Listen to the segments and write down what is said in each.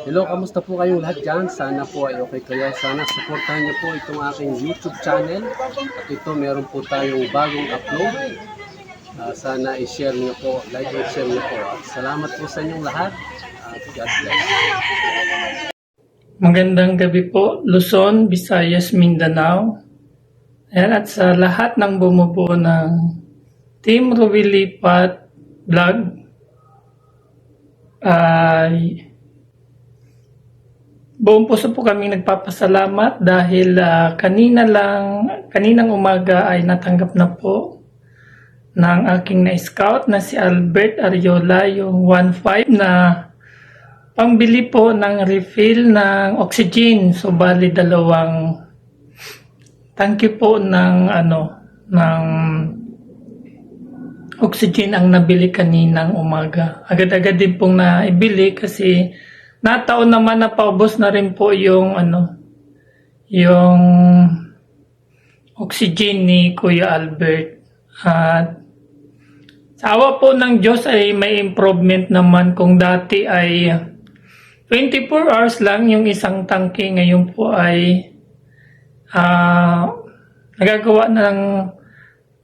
Hello, kamusta po kayong lahat dyan? Sana po ay okay kayo. Sana supportahan niyo po itong aking YouTube channel. At ito, meron po tayong bagong upload. Sana i-share niyo po, like and share niyo po. At salamat po sa inyong lahat. God bless. Magandang gabi po, Luzon, Visayas, Mindanao. Ayan, at sa lahat ng bumubuo ng Team Ruwilipat Vlog ay buong puso po kami nagpapasalamat dahil kaninang umaga ay natanggap na po ng aking na-scout na si Albert Ariola yung 1.5 na pangbili po ng refill ng oxygen. So bali dalawang tangke po ng oxygen ang nabili kaninang umaga. Agad-agad din pong naibili kasi nataon naman na paubos na rin po yung yung oxygen ni Kuya Albert. At sa awa po ng Diyos ay may improvement naman. Kung dati ay 24 hours lang yung isang tangke, ngayon po ay nagagawa ng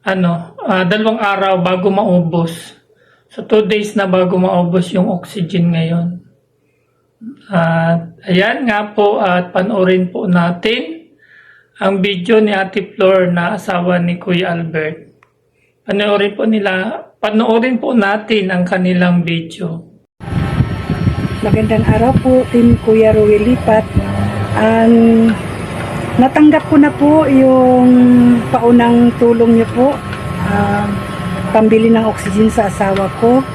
2 araw bago maubos. So 2 days na bago maubos yung oxygen ngayon. At ayan nga po, at panoorin po natin ang video ni Ate Flor na asawa ni Kuya Albert. Panoorin po natin ang kanilang video. Magandang araw po, Team Kuya Ruwilipat. Natanggap ko na po yung paunang tulong niyo po, pambili ng oxygen sa asawa ko.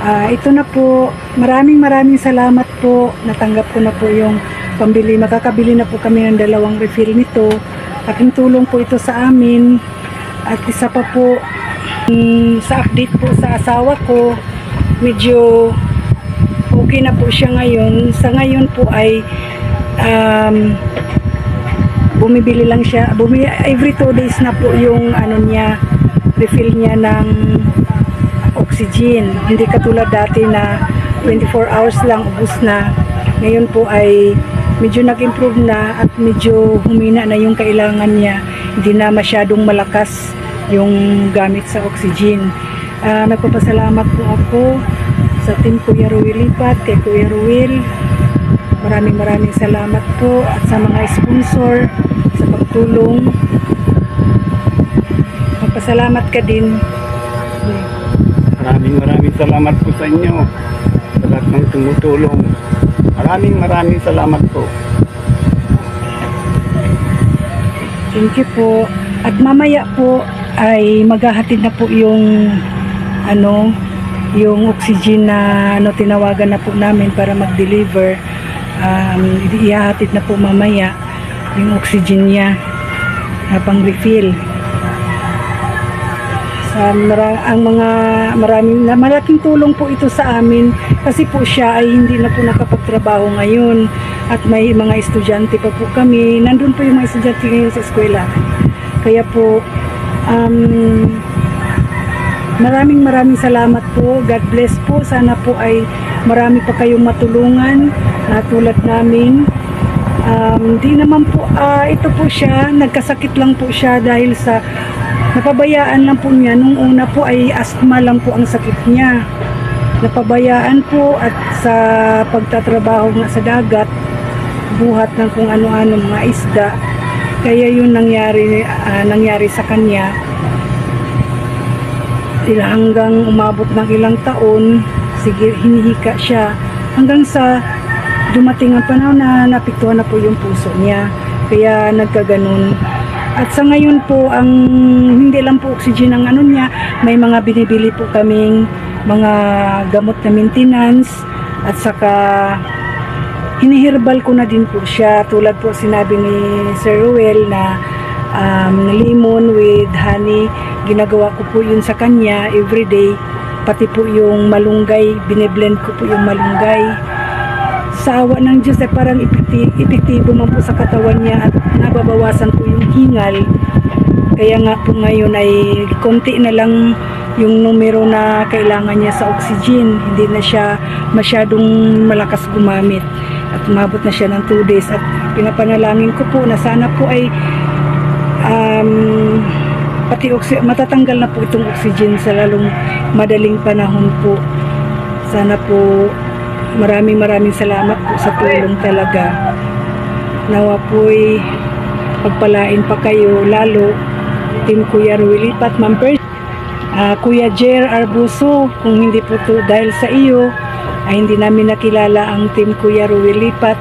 Ito na po, maraming salamat po. Natanggap ko na po yung pambili. Makakabili na po kami ng 2 refill nito. Aking tulong po ito sa amin. At isa pa po, sa update po sa asawa ko, medyo okay na po siya ngayon. Sa ngayon po ay bumibili lang siya. Every 2 days na po yung refill niya ng oxygen. Hindi katulad dati na 24 hours lang ubos na. Ngayon po ay medyo nag-improve na at medyo humina na yung kailangan niya. Hindi na masyadong malakas yung gamit sa oxygen. Nagpapasalamat po ako sa Team Kuya Ruwilipat, kay Kuya Ruwil. Maraming salamat po at sa mga sponsor sa pagtulong. Magpasalamat ka din. Maraming salamat po sa inyo sa lahat ng tumutulong. Maraming salamat po. Thank you po. At mamaya po ay maghahatid na po yung yung oxygen na tinawagan na po namin para mag-deliver. Ihahatid na po mamaya yung oxygen niya pang refill. Malaking tulong po ito sa amin kasi po siya ay hindi na po nakapagtrabaho ngayon at may mga estudyante pa po kami. Nandun po yung mga estudyante ngayon sa eskwela. Kaya po maraming salamat po. God bless po. Sana po ay marami pa kayong matulungan tulad namin. Di naman po ito po siya, nagkasakit lang po siya dahil sa napabayaan lang po niya. Nung una po ay asthma lang po ang sakit niya. Napabayaan po at sa pagtatrabaho nga sa dagat, buhat ng kung ano-ano mga isda. Kaya yun nangyari sa kanya. Hanggang umabot ng ilang taon, sige, hinihika siya. Hanggang sa dumating ang panahon na napiktuhan na po yung puso niya. Kaya nagkaganon. At sa ngayon po, ang hindi lang po oxygen ang niya, may mga binibili po kaming mga gamot na maintenance at saka hiniherbal ko na din po siya. Tulad po sinabi ni Sir Ruel na lemon with honey, ginagawa ko po yun sa kanya everyday. Pati po yung malunggay, biniblend ko po yung malunggay. Sa awa ng Diyos ay parang epektibo man po sa katawan niya at nababawasan po yung hingal. Kaya nga po ngayon ay konti na lang yung numero na kailangan niya sa oxygen. Hindi na siya masyadong malakas gumamit. At umabot na siya ng 2 days. At pinapanalangin ko po na sana po ay matatanggal na po itong oxygen sa lalong madaling panahon po. Sana po maraming salamat po sa tulong talaga. Nawa po'y pagpalain pa kayo, lalo Team Kuya Ruel Lipat, Ma'am Percy, Kuya Jer Arbuso. Kung hindi po to dahil sa iyo ay hindi namin nakilala ang Team Kuya Ruel Lipat.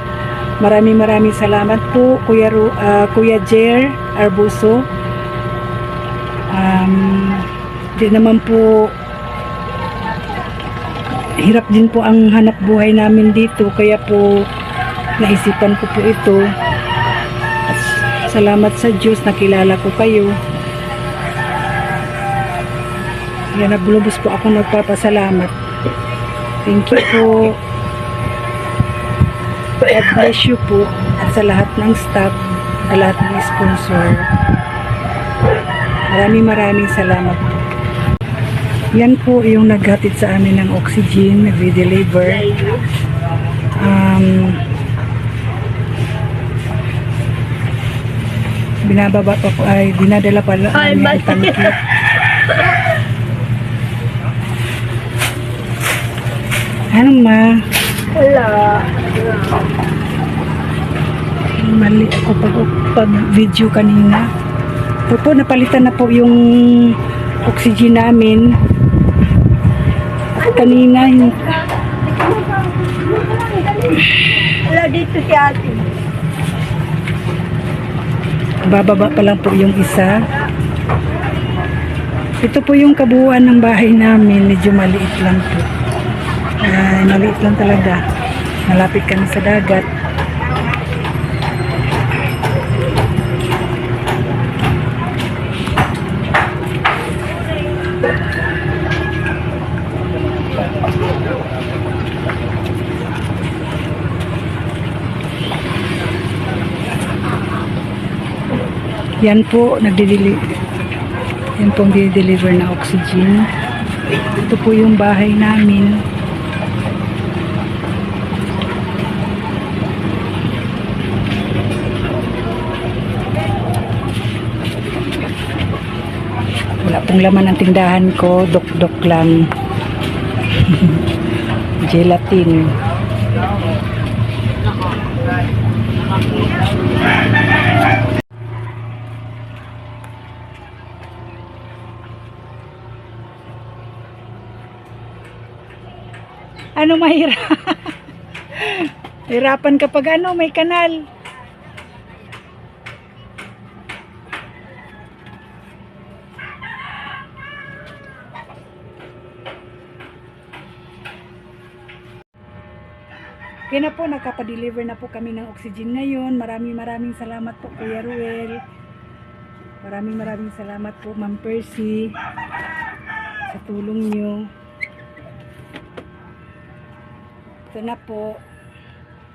Maraming salamat po Kuya Jer Arbuso. Di naman po, hirap din po ang hanap buhay namin dito, kaya po naisipan ko po ito. At salamat sa Diyos nakilala ko kayo. Kaya naglubos po ako nagpapasalamat. Thank you po. God bless you po at sa lahat ng staff, sa lahat ng sponsor. Maraming salamat po. Yan po yung naghatid sa amin ng oxygen, nag-deliver. Binababa pa po, ay dinadala pala namin ang tangki. Ano ma? Wala. Mali ako pag video kanina. Ito po, napalitan na po yung oxygen namin. At kanina, Wala dito si ate. bababa pa lang po yung isa. Ito po yung kabuuan ng bahay namin. Medyo maliit lang po. Maliit lang talaga. Malapit kami sa dagat. Yan po, yan pong dinideliver na oxygen. Ito po yung bahay namin. Wala pong laman ng tindahan ko, dok-dok lang. Gelatin. Ano mahirap? Hirapan kapag may kanal. Kaya na po, nakapadeliver na po kami ng oxygen ngayon. Maraming salamat po Kuya Ruel. Maraming salamat po Ma'am Percy sa tulong nyo. Ito na po,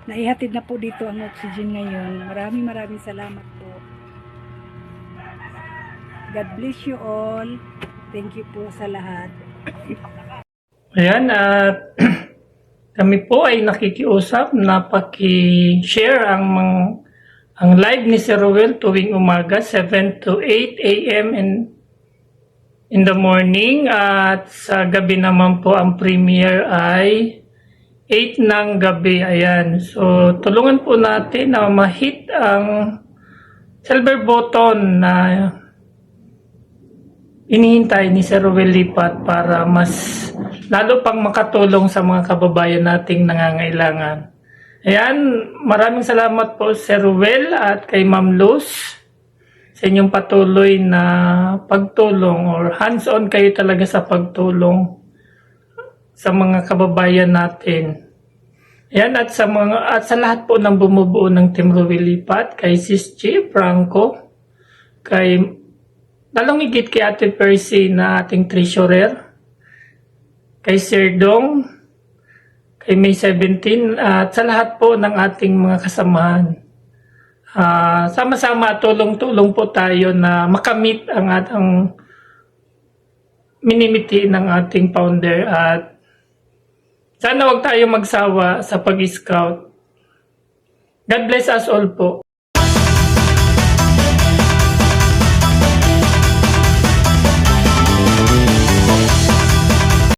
naihatid na po dito ang oxygen ngayon. Maraming salamat po. God bless you all. Thank you po sa lahat. Ayan, at kami po ay nakikiusap na paki-share ang live ni Sir Ruel tuwing umaga, 7 to 8 a.m. in the morning. At sa gabi naman po ang premiere ay 8 ng gabi. Ayan. So, tulungan po natin na ma-hit ang silver button na inihintay ni Sir Ruel Lipat para mas lalo pang makatulong sa mga kababayan nating nangangailangan. Ayan. Maraming salamat po Sir Ruel at kay Ma'am Luz sa inyong patuloy na pagtulong or hands-on kayo talaga sa pagtulong sa mga kababayan natin. Yan, at sa lahat po ng bumubuo ng Team Ruel Lipat, kay Sis G, Franco, kay lalong higit kay Ate Percy na ating treasurer, kay Sir Dong, kay May 17, at sa lahat po ng ating mga kasamahan. Sama-sama tulong-tulong po tayo na makamit ang minimiti ng ating founder at sana wag tayo magsawa sa pag-scout. God bless us all po.